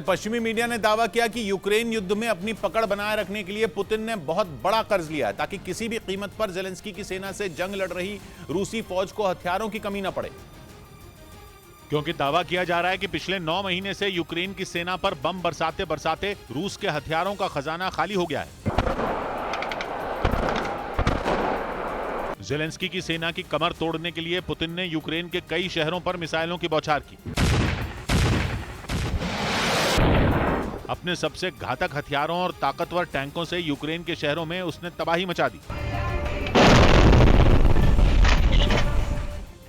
पश्चिमी मीडिया ने दावा किया कि यूक्रेन युद्ध में अपनी पकड़ बनाए रखने के लिए पुतिन ने बहुत बड़ा कर्ज लिया है ताकि किसी भी कीमत पर जेलेंस्की की सेना से जंग लड़ रही रूसी फौज को हथियारों की कमी न पड़े। क्योंकि दावा किया जा रहा है कि पिछले 9 महीने से यूक्रेन की सेना पर बम बरसाते बरसाते रूस के हथियारों का खजाना खाली हो गया है। जेलेंस्की की सेना की कमर तोड़ने के लिए पुतिन ने यूक्रेन के कई शहरों पर मिसाइलों की बौछार की। अपने सबसे घातक हथियारों और ताकतवर टैंकों से यूक्रेन के शहरों में उसने तबाही मचा दी।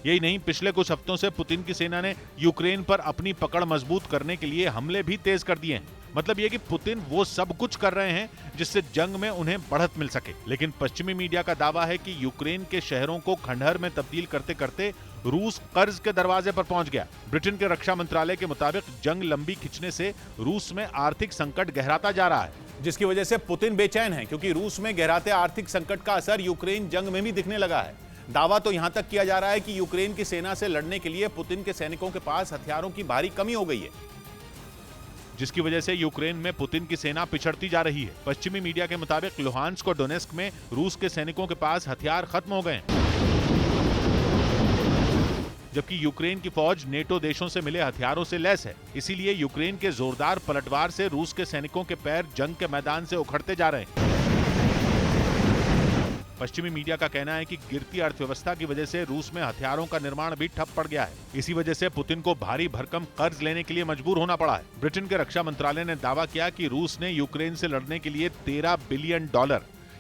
यही नहीं, पिछले कुछ हफ्तों से पुतिन की सेना ने यूक्रेन पर अपनी पकड़ मजबूत करने के लिए हमले भी तेज कर दिए हैं। मतलब यह कि पुतिन वो सब कुछ कर रहे हैं जिससे जंग में उन्हें बढ़त मिल सके। लेकिन पश्चिमी मीडिया का दावा है कि यूक्रेन के शहरों को खंडहर में तब्दील करते करते रूस कर्ज के दरवाजे पर पहुंच गया। ब्रिटेन के रक्षा मंत्रालय के मुताबिक जंग लंबी खिंचने से रूस में आर्थिक संकट गहराता जा रहा है, जिसकी वजह से पुतिन बेचैन है क्योंकि रूस में गहराते आर्थिक संकट का असर यूक्रेन जंग में भी दिखने लगा है। दावा तो यहां तक किया जा रहा है कि यूक्रेन की सेना से लड़ने के लिए पुतिन के सैनिकों के पास हथियारों की भारी कमी हो गई है, जिसकी वजह से यूक्रेन में पुतिन की सेना पिछड़ती जा रही है। पश्चिमी मीडिया के मुताबिक लुहांस्क और डोनेस्क में रूस के सैनिकों के पास हथियार खत्म हो गए हैं, जबकि यूक्रेन की फौज नेटो देशों से मिले हथियारों से लैस है। इसीलिए यूक्रेन के जोरदार पलटवार से रूस के सैनिकों के पैर जंग के मैदान से उखड़ते जा रहे हैं। पश्चिमी मीडिया का कहना है कि गिरती अर्थव्यवस्था की वजह से रूस में हथियारों का निर्माण भी ठप पड़ गया है। इसी वजह से पुतिन को भारी भरकम कर्ज लेने के लिए मजबूर होना पड़ा है। ब्रिटेन के रक्षा मंत्रालय ने दावा किया कि रूस ने यूक्रेन से लड़ने के लिए $13 बिलियन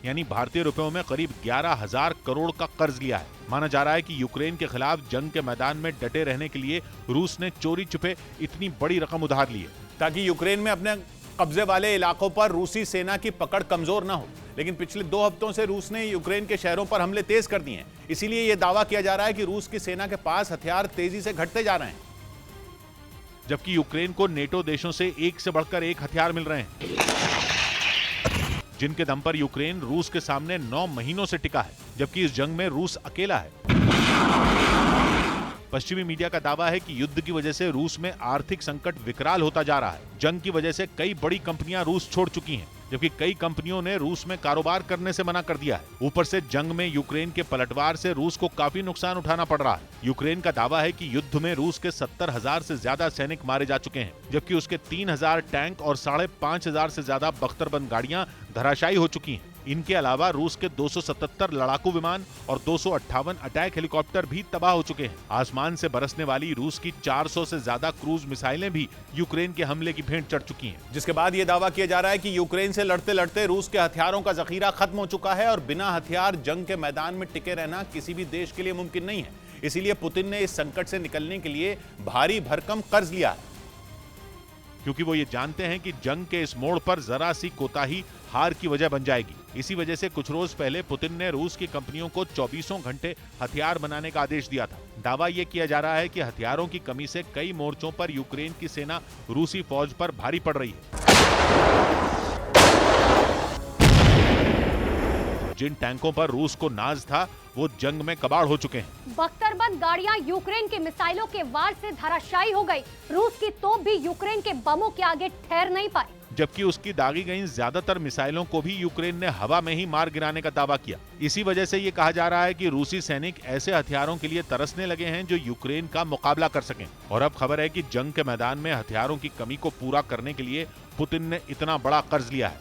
यानी भारतीय रुपयों में करीब 11,000 करोड़ का कर्ज लिया है। माना जा रहा है कि यूक्रेन के खिलाफ जंग के मैदान में डटे रहने के लिए रूस ने चोरी छुपे इतनी बड़ी रकम उधार ली है ताकि यूक्रेन में अपने कब्जे वाले इलाकों पर रूसी सेना की पकड़ कमजोर न हो। लेकिन पिछले 2 हफ्तों से रूस ने यूक्रेन के शहरों पर हमले तेज कर दिए हैं। इसीलिए यह दावा किया जा रहा है कि रूस की सेना के पास हथियार तेजी से घटते जा रहे हैं, जबकि यूक्रेन को नेटो देशों से एक से बढ़कर एक हथियार मिल रहे हैं, जिनके दम पर यूक्रेन रूस के सामने 9 महीनों से टिका है, जबकि इस जंग में रूस अकेला है। पश्चिमी मीडिया का दावा है कि युद्ध की वजह से रूस में आर्थिक संकट विकराल होता जा रहा है। जंग की वजह से कई बड़ी कंपनियां रूस छोड़ चुकी हैं, जबकि कई कंपनियों ने रूस में कारोबार करने से मना कर दिया है। ऊपर से जंग में यूक्रेन के पलटवार से रूस को काफी नुकसान उठाना पड़ रहा है। यूक्रेन का दावा है कि युद्ध में रूस के 70,000 से ज्यादा सैनिक मारे जा चुके हैं, जबकि उसके 3,000 टैंक और 5,500 से ज्यादा बख्तरबंद गाड़ियां धराशायी हो चुकी हैं। इनके अलावा रूस के 277 लड़ाकू विमान और 258 अटैक हेलीकॉप्टर भी तबाह हो चुके हैं। आसमान से बरसने वाली रूस की 400 से ज्यादा क्रूज मिसाइलें भी यूक्रेन के हमले की भेंट चढ़ चुकी हैं। जिसके बाद यह दावा किया जा रहा है कि यूक्रेन से लड़ते लड़ते रूस के हथियारों का जखीरा खत्म हो चुका है और बिना हथियार जंग के मैदान में टिके रहना किसी भी देश के लिए मुमकिन नहीं है। इसीलिए पुतिन ने इस संकट से निकलने के लिए भारी भरकम कर्ज लिया है, क्योंकि वो ये जानते हैं कि जंग के इस मोड़ पर जरा सी कोताही हार की वजह बन जाएगी। इसी वजह से कुछ रोज पहले पुतिन ने रूस की कंपनियों को 24 घंटे हथियार बनाने का आदेश दिया था। दावा यह किया जा रहा है कि हथियारों की कमी से कई मोर्चों पर यूक्रेन की सेना रूसी फौज पर भारी पड़ रही है। जिन टैंकों पर रूस को नाज था वो जंग में कबाड़ हो चुके हैं। बख्तरबंद गाड़ियां यूक्रेन के मिसाइलों के वार से धराशायी हो गई। रूस की तोप भी यूक्रेन के बमों के आगे ठहर नहीं पाई, जबकि उसकी दागी गई ज्यादातर मिसाइलों को भी यूक्रेन ने हवा में ही मार गिराने का दावा किया। इसी वजह से ये कहा जा रहा है कि रूसी सैनिक ऐसे हथियारों के लिए तरसने लगे हैं जो यूक्रेन का मुकाबला कर सकें। और अब खबर है कि जंग के मैदान में हथियारों की कमी को पूरा करने के लिए पुतिन ने इतना बड़ा कर्ज लिया है।